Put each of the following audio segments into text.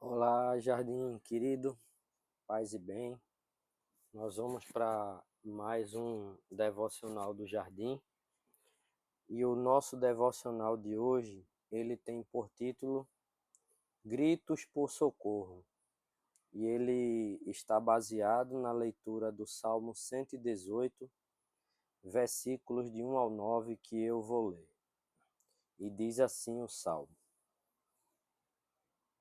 Olá, Jardim querido, paz e bem. Nós vamos para mais um devocional do Jardim e o nosso devocional de hoje, ele tem por título Gritos por Socorro e ele está baseado na leitura do Salmo 118, versículos de 1 ao 9 que eu vou ler. E diz assim o Salmo: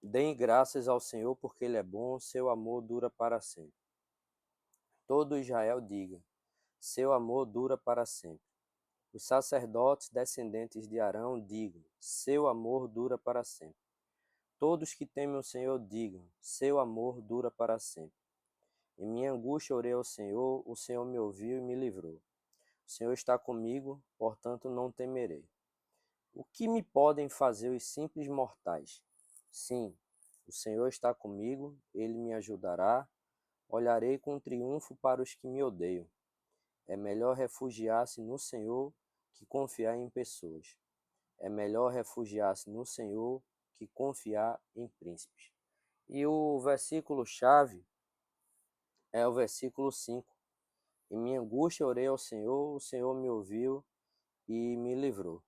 Deem graças ao Senhor porque Ele é bom, seu amor dura para sempre. Todo Israel diga: seu amor dura para sempre. Os sacerdotes descendentes de Arão digam: seu amor dura para sempre. Todos que temem o Senhor digam: seu amor dura para sempre. Em minha angústia orei ao Senhor, o Senhor me ouviu e me livrou. O Senhor está comigo, portanto não temerei. O que me podem fazer os simples mortais? Sim, o Senhor está comigo, ele me ajudará. Olharei com triunfo para os que me odeiam. É melhor refugiar-se no Senhor que confiar em pessoas. É melhor refugiar-se no Senhor que confiar em príncipes. E o versículo-chave é o versículo 5. Em minha angústia orei ao Senhor, o Senhor me ouviu e me livrou.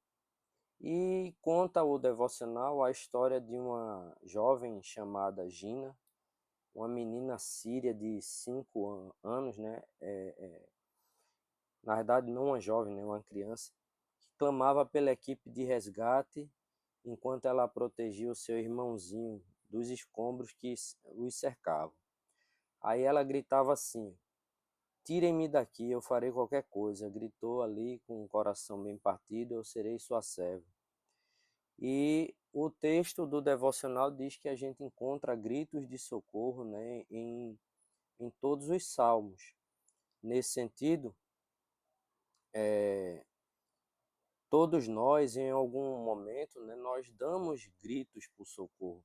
E conta o devocional a história de uma jovem chamada Gina, uma menina síria de 5 anos, né? Na verdade, não uma jovem, né? Uma criança, que clamava pela equipe de resgate enquanto ela protegia o seu irmãozinho dos escombros que os cercavam. Aí ela gritava assim: tirem-me daqui, eu farei qualquer coisa. Gritou ali com o coração bem partido: eu serei sua serva. E o texto do devocional diz que a gente encontra gritos de socorro, né, em todos os salmos. Nesse sentido, todos nós, em algum momento, né, nós damos gritos por socorro.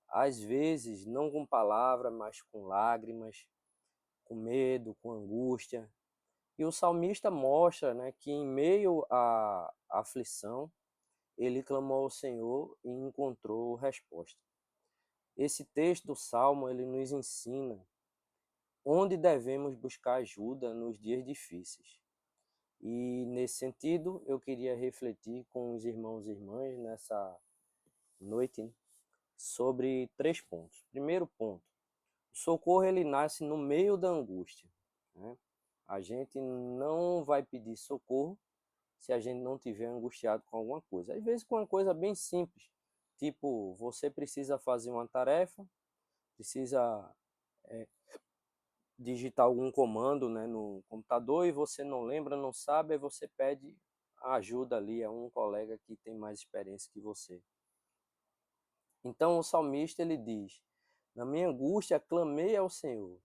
Às vezes, não com palavras, mas com lágrimas, com medo, com angústia. E o salmista mostra, né, que em meio à aflição, ele clamou ao Senhor e encontrou resposta. Esse texto do Salmo, ele nos ensina onde devemos buscar ajuda nos dias difíceis. E nesse sentido, eu queria refletir com os irmãos e irmãs nessa noite, né, sobre 3 pontos. Primeiro ponto: o socorro ele nasce no meio da angústia, né? A gente não vai pedir socorro se a gente não tiver angustiado com alguma coisa. Às vezes com uma coisa bem simples, tipo você precisa fazer uma tarefa, precisa digitar algum comando, né, no computador e você não lembra, não sabe, aí você pede ajuda ali a um colega que tem mais experiência que você. Então o salmista ele diz: na minha angústia clamei ao Senhor.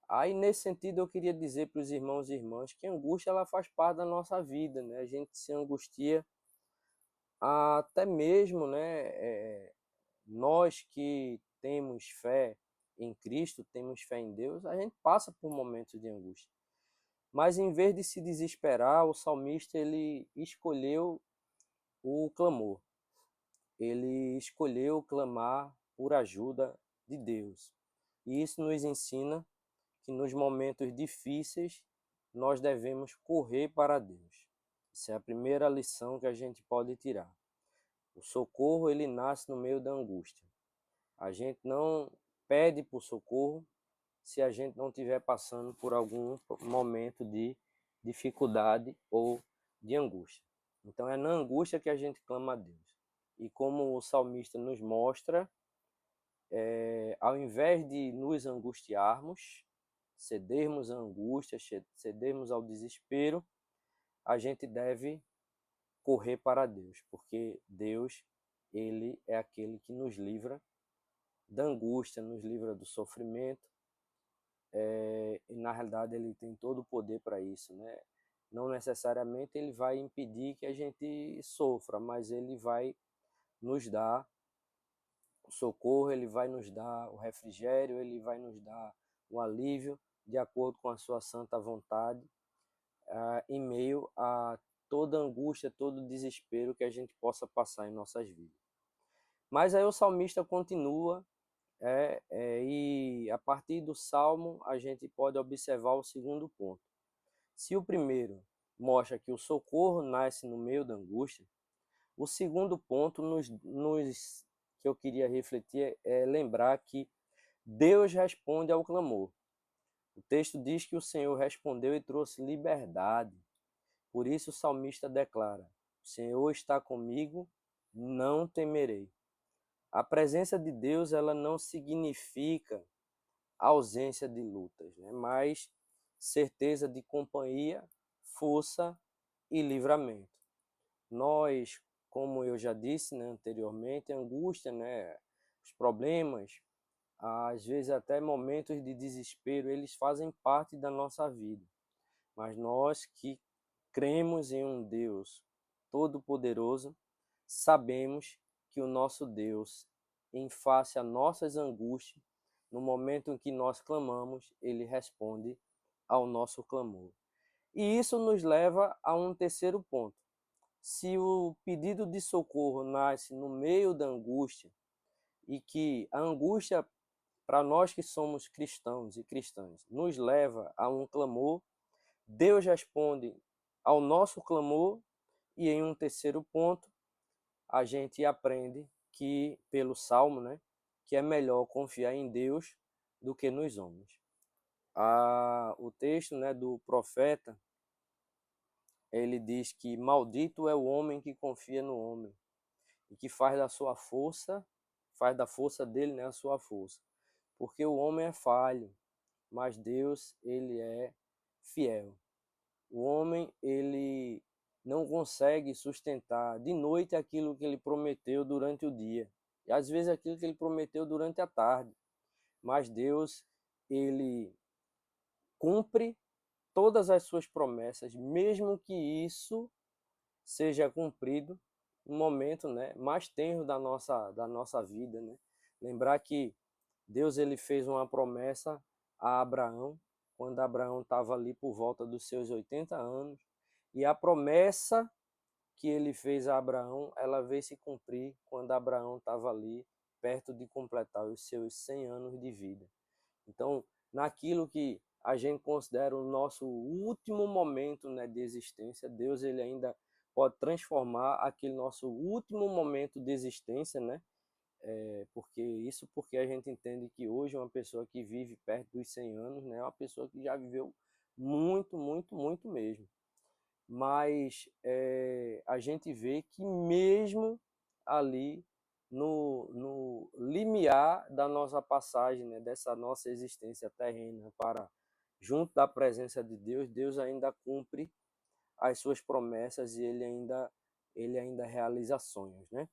Aí, nesse sentido, eu queria dizer para os irmãos e irmãs que a angústia ela faz parte da nossa vida, né? A gente se angustia até mesmo, né? Nós que temos fé em Cristo, temos fé em Deus, a gente passa por momentos de angústia. Mas em vez de se desesperar, o salmista ele escolheu o clamor. Ele escolheu clamar por ajuda de Deus. E isso nos ensina que nos momentos difíceis nós devemos correr para Deus. Essa é a primeira lição que a gente pode tirar. O socorro ele nasce no meio da angústia. A gente não pede por socorro se a gente não estiver passando por algum momento de dificuldade ou de angústia. Então é na angústia que a gente clama a Deus. E como o salmista nos mostra, ao invés de nos angustiarmos, cedermos à angústia, cedermos ao desespero, a gente deve correr para Deus, porque Deus, ele é aquele que nos livra da angústia, nos livra do sofrimento, e na realidade ele tem todo o poder para isso, né? Não necessariamente ele vai impedir que a gente sofra, mas ele vai nos dar o socorro, ele vai nos dar o refrigério, ele vai nos dar o alívio de acordo com a sua santa vontade, em meio a toda angústia, todo desespero que a gente possa passar em nossas vidas. Mas aí o salmista continua E a partir do Salmo a gente pode observar o segundo ponto. Se o primeiro mostra que o socorro nasce no meio da angústia, o segundo ponto que eu queria refletir é lembrar que Deus responde ao clamor. O texto diz que o Senhor respondeu e trouxe liberdade. Por isso o salmista declara: o Senhor está comigo, não temerei. A presença de Deus, ela não significa ausência de lutas, né? Mas certeza de companhia, força e livramento. Nós, como eu já disse, né, anteriormente, a angústia, né, os problemas, às vezes até momentos de desespero, eles fazem parte da nossa vida. Mas nós que cremos em um Deus todo-poderoso, sabemos que o nosso Deus, em face a nossas angústias, no momento em que nós clamamos, ele responde ao nosso clamor. E isso nos leva a um terceiro ponto. Se o pedido de socorro nasce no meio da angústia, e que a angústia, para nós que somos cristãos e cristãs, nos leva a um clamor, Deus responde ao nosso clamor, e em um terceiro ponto, a gente aprende que, pelo Salmo, né, que é melhor confiar em Deus do que nos homens. O texto, né, do profeta, ele diz que maldito é o homem que confia no homem e que faz da força dele, né, a sua força. Porque o homem é falho, mas Deus, ele é fiel. O homem, ele não consegue sustentar de noite aquilo que ele prometeu durante o dia. E às vezes aquilo que ele prometeu durante a tarde. Mas Deus, ele cumpre todas as suas promessas, mesmo que isso seja cumprido no momento, né, mais tenro da nossa vida, né? Lembrar que Deus, ele fez uma promessa a Abraão, quando Abraão estava ali por volta dos seus 80 anos, e a promessa que ele fez a Abraão, ela veio se cumprir quando Abraão estava ali perto de completar os seus 100 anos de vida. Então, naquilo que a gente considera o nosso último momento, né, de existência, Deus, ele ainda pode transformar aquele nosso último momento de existência, né? Porque a gente entende que hoje uma pessoa que vive perto dos 100 anos, né, é uma pessoa que já viveu muito, muito, muito mesmo. Mas a gente vê que mesmo ali no limiar da nossa passagem, né, dessa nossa existência terrena para junto da presença de Deus, Deus ainda cumpre as suas promessas e ele ainda realiza sonhos, né?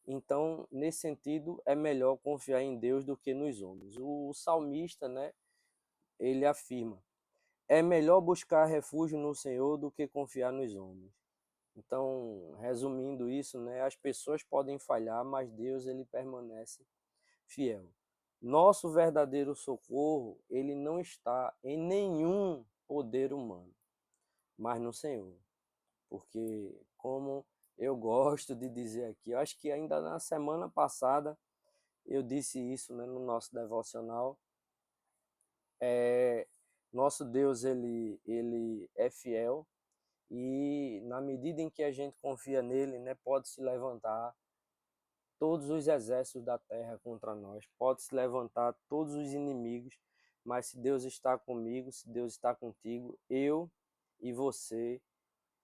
Então, nesse sentido, é melhor confiar em Deus do que nos homens. O salmista, né, ele afirma: é melhor buscar refúgio no Senhor do que confiar nos homens. Então, resumindo isso, né, as pessoas podem falhar, mas Deus, ele permanece fiel. Nosso verdadeiro socorro, ele não está em nenhum poder humano, mas no Senhor. Porque, como eu gosto de dizer aqui, eu acho que ainda na semana passada eu disse isso, né, no nosso devocional. Nosso Deus, ele é fiel, e na medida em que a gente confia nele, né, pode se levantar todos os exércitos da terra contra nós, pode se levantar todos os inimigos, mas se Deus está comigo, se Deus está contigo, eu e você,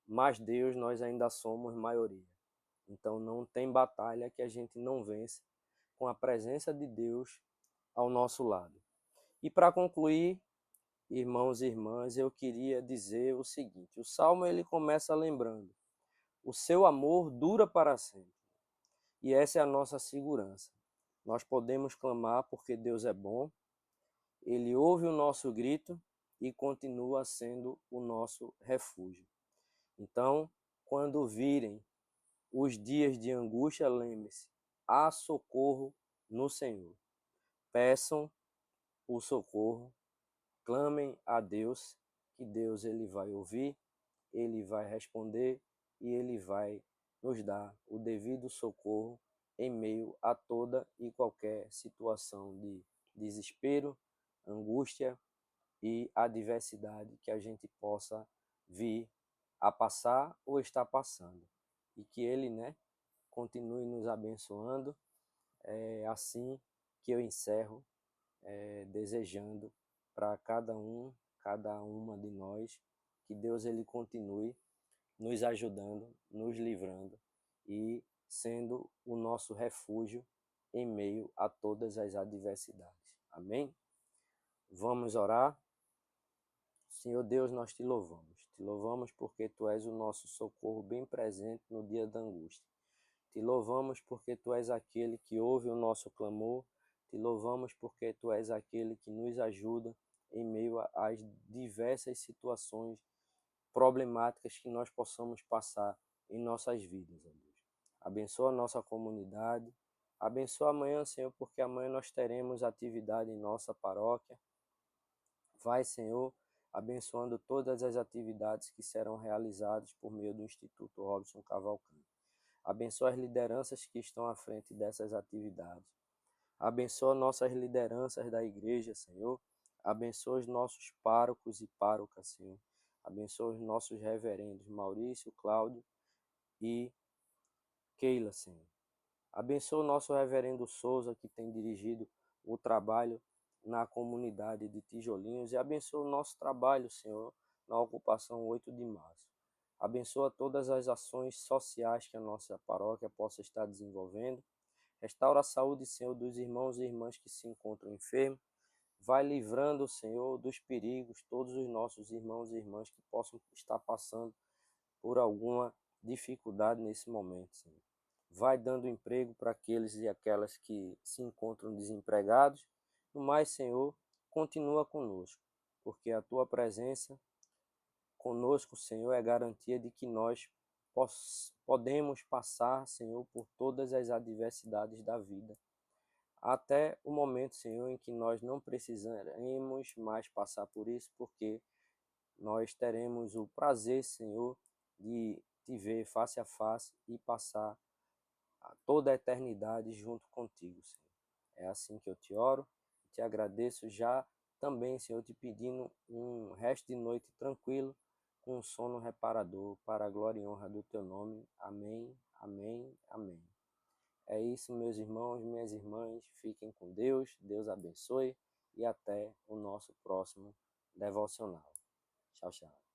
mais Deus, nós ainda somos maioria. Então não tem batalha que a gente não vença com a presença de Deus ao nosso lado. E para concluir, irmãos e irmãs, eu queria dizer o seguinte: o Salmo, ele começa lembrando: o seu amor dura para sempre. E essa é a nossa segurança. Nós podemos clamar porque Deus é bom, ele ouve o nosso grito e continua sendo o nosso refúgio. Então, quando virem os dias de angústia, lembre-se: há socorro no Senhor. Peçam o socorro, clamem a Deus, que Deus, ele vai ouvir, ele vai responder e ele vai nos dar o devido socorro em meio a toda e qualquer situação de desespero, angústia e adversidade que a gente possa vir a passar ou estar passando. E que Ele, né, continue nos abençoando. É assim que eu encerro, desejando para cada uma de nós, que Deus ele continue nos ajudando, nos livrando e sendo o nosso refúgio em meio a todas as adversidades. Amém? Vamos orar. Senhor Deus, nós te louvamos. Te louvamos porque tu és o nosso socorro bem presente no dia da angústia. Te louvamos porque tu és aquele que ouve o nosso clamor. Te louvamos porque tu és aquele que nos ajuda em meio às diversas situações problemáticas que nós possamos passar em nossas vidas, ó Deus. Abençoa a nossa comunidade. Abençoa amanhã, Senhor, porque amanhã nós teremos atividade em nossa paróquia. Vai, Senhor, abençoando todas as atividades que serão realizadas por meio do Instituto Robson Cavalcante. Abençoa as lideranças que estão à frente dessas atividades. Abençoa nossas lideranças da igreja, Senhor. Abençoa os nossos párocos e párocas, Senhor. Abençoa os nossos reverendos Maurício, Cláudio e Keila, Senhor. Abençoa o nosso reverendo Souza, que tem dirigido o trabalho na comunidade de Tijolinhos, e abençoa o nosso trabalho, Senhor, na ocupação 8 de março. Abençoa todas as ações sociais que a nossa paróquia possa estar desenvolvendo. Restaura a saúde, Senhor, dos irmãos e irmãs que se encontram enfermos. Vai livrando, Senhor, dos perigos todos os nossos irmãos e irmãs que possam estar passando por alguma dificuldade nesse momento, Senhor. Vai dando emprego para aqueles e aquelas que se encontram desempregados. No mais, Senhor, continua conosco, porque a tua presença conosco, Senhor, é garantia de que nós podemos passar, Senhor, por todas as adversidades da vida, até o momento, Senhor, em que nós não precisaremos mais passar por isso, porque nós teremos o prazer, Senhor, de te ver face a face e passar toda a eternidade junto contigo, Senhor. É assim que eu te oro, te agradeço já também, Senhor, te pedindo um resto de noite tranquilo, com um sono reparador, para a glória e honra do teu nome. Amém, amém, amém. É isso, meus irmãos, minhas irmãs, fiquem com Deus, Deus abençoe e até o nosso próximo devocional. Tchau, tchau.